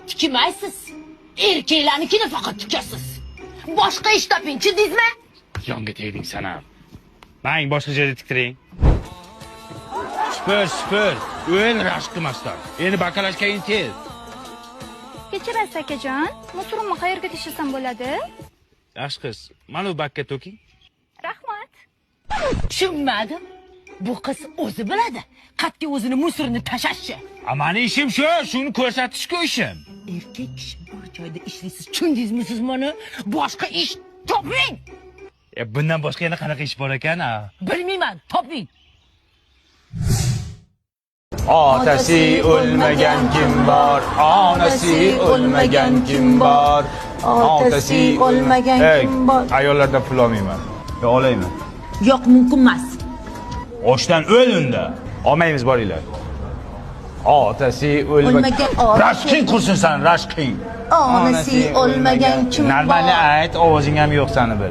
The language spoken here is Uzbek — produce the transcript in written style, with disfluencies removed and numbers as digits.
Tikmaysiz. Erkeklarnikini faqat tikasiz. Boshqa ish toping-chi, deysizmi? Yonga tegding sana. Mang boshqa joyda tiktiring. Spur. O'yin rashk qilmasdan. Endi bakalashga tez. Kechirasiz akajon. Motorimni qayerga tashlasam bo'ladi? Yaxshi qiz, mana bu bakka to'king. Rahmat. Tushunmadim. Bu qiz o'zi biladi. Qatga o'zini musorni tashashchi. Mani ishim shu, shuni ko'rsatishga ishim. Erkak kishi bor joyda ishlaysiz. Tushundingizmi siz buni? Boshqa ish toping. Bundan boshqa yana qanaqa ish bor ekan? Bilmayman, toping. Otasi o'lmagan kim bor? Onasi o'lmagan kim bor? Otasi o'lmagan kim bor? Ayollardan pul olmayman. Yo, olayman. Yo'q, mumkin emas. Oshdan o'lindi. Olmaymiz boringlar. Otasi O'lmagan Rashqing qursin san, rashqing. Onasi o'lmagan kim bor? Normalni ayt, ovozing ham yo'q sani bil.